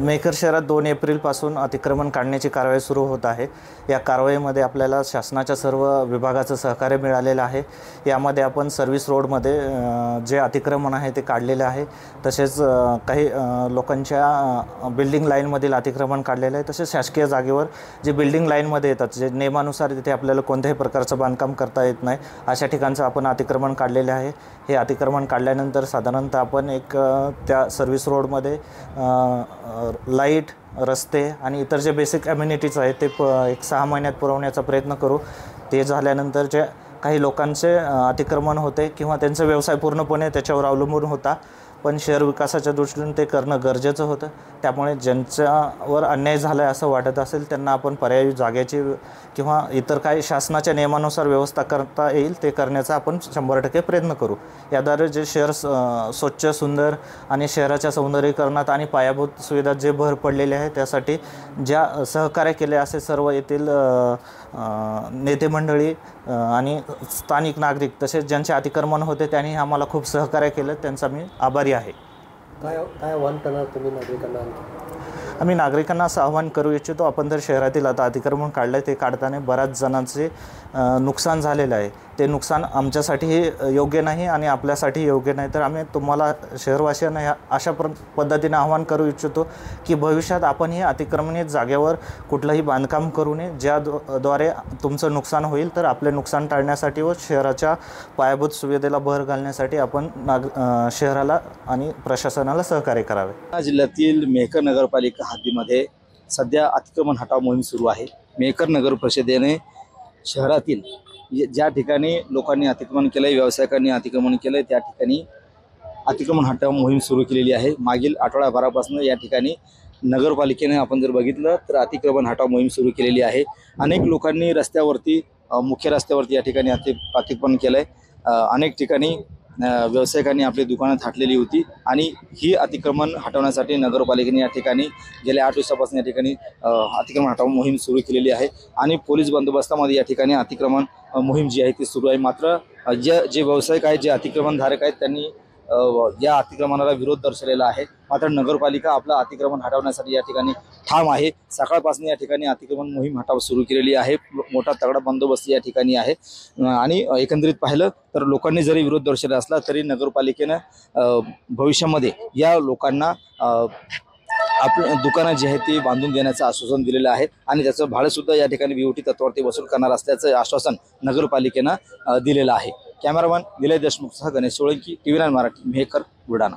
मेहकर शहरात 2 एप्रिलपासून अतिक्रमण काढण्याची कारवाई सुरू होत आहे। या कारवाईमध्ये आपल्याला शासनाच्या सर्व विभागाचं सहकार्य मिळालेलं आहे। यामध्ये आपण सर्व्हिस रोडमध्ये जे अतिक्रमण आहे ते काढलेले आहे। तसेच काही लोकांच्या बिल्डिंग लाईनमधील अतिक्रमण काढलेलं आहे। तसेच शासकीय जागेवर जे बिल्डिंग लाईनमध्ये येतात, जे नियमानुसार तिथे आपल्याला कोणत्याही प्रकारचं बांधकाम करता येत नाही, अशा ठिकाणचं आपण अतिक्रमण काढलेले आहे। हे अतिक्रमण काढल्यानंतर साधारणतः आपण एक त्या सर्व्हिस रोडमध्ये लाईट, रस्ते आणि इतर जे बेसिक ॲम्युनिटीज आहेत ते एक 6 महिन्यात पुरवण्याचा प्रयत्न करू। ते झाल्यानंतर जे काही लोकांचे अतिक्रमण होते किंवा त्यांचा व्यवसाय पूर्णपणे त्याच्यावर अवलंबून होता, पण शहर विकासाच्या दृष्टीने ते करणं गरजेचं होतं। त्यामुळे ज्यांच्यावर अन्याय झाला आहे असं वाटत असेल त्यांना आपण पर्यायी जागेची किंवा इतर काही शासनाच्या नियमानुसार व्यवस्था करता येईल ते करण्याचा आपण 100% प्रयत्न करू। याद्वारे जे शहर स्वच्छ, सुंदर आणि शहराच्या सौंदर्यीकरणात आणि पायाभूत सुविधा जे भर पडलेले आहे त्यासाठी ज्या सहकार्य केले असे सर्व येथील नेते मंडळी आणि स्थानिक नागरिक तसेच ज्यांचे अतिक्रमण होते त्यांनी आम्हाला खूप सहकार्य केलं, त्यांचा मी आभारी आहे। काय आव्हान करणार तुम्ही नागरिकांना? आम्ही नागरिकांना असं आवाहन करू इच्छितो, आपण जर शहरातील आता अतिक्रमण काढलं ते काढताना बऱ्याच जणांचे नुकसान झालेलं आहे। ते नुकसान आमच्यासाठी योग्य नाही आणि आपल्यासाठी योग्य नाही। तर आम्ही तुम्हाला शहरवासियांना अशा पद्धतीने आवाहन करू इच्छितो की भविष्यात आपण हे अतिक्रमणित जागेवर कुठलंही बांधकाम करू नये, ज्याद्वारे तुमचं नुकसान होईल। तर आपले नुकसान टाळण्यासाठी व शहराच्या पायाभूत सुविधेला भर घालण्यासाठी आपण शहराला आणि प्रशासनाला सहकार्य करावे। जिल्ह्यातील मेहकर नगरपालिका हद्दीमध्ये सध्या अतिक्रमण हटाव मोहीम सुरू आहे। मेहकर नगर परिषदेने शहरातील ज्या ठिकाणी लोकांनी अतिक्रमण केलंय, व्यावसायिकांनी अतिक्रमण केलंय, त्या ठिकाणी अतिक्रमण हटाव मोहीम सुरू केलेली आहे। मागील आठवडाभरापासून या ठिकाणी नगरपालिकेने आपण जर बघितलं तर अतिक्रमण हटाव मोहीम सुरू केलेली आहे। अनेक लोकांनी रस्त्यावरती, मुख्य रस्त्यावरती या ठिकाणी अतिक्रमण केलंय। अनेक ठिकाणी व्यावसायिकांनी आपली दुकानं थाटलेली होती आणि ही अतिक्रमण हटवण्यासाठी नगरपालिकेने या ठिकाणी गेल्या 8 दिवसापासून या ठिकाणी अतिक्रमण हटाव मोहीम सुरू केलेली आहे आणि पोलीस बंदोबस्तामध्ये या ठिकाणी अतिक्रमण मोहीम जी आहे ती सुरू आहे। मात्र जे व्यावसायिक आहेत, जे अतिक्रमणधारक आहेत, त्यांनी या अतिक्रमणाला विरोध दर्शवलेला आहे। मात्र नगरपालिका आपला अतिक्रमण हटवण्यासाठी या ठिकाणी ठाम आहे। सकाळपासून या ठिकाणी अतिक्रमण मोहीम हटाव सुरू केलेली आहे। मोठा तगडा बंदोबस्त या ठिकाणी आहे आणि एकंदरीत पाहिलं तर लोकांनी जरी विरोध दर्शवला असला तरी नगरपालिकेनं भविष्यामध्ये या लोकांना आपली दुकानं जी आहेत ती बांधून देण्याचं आश्वासन दिलेलं आहे आणि त्याचं भाडंसुद्धा या ठिकाणी BOT तत्वावरती वसूल करणार असल्याचं आश्वासन नगरपालिकेनं दिलेलं आहे। कॅमेरामॅन निलय देशमुखसह गणेश सोळंकी, TV9 मराठी, मेहकर, बुलढाणा।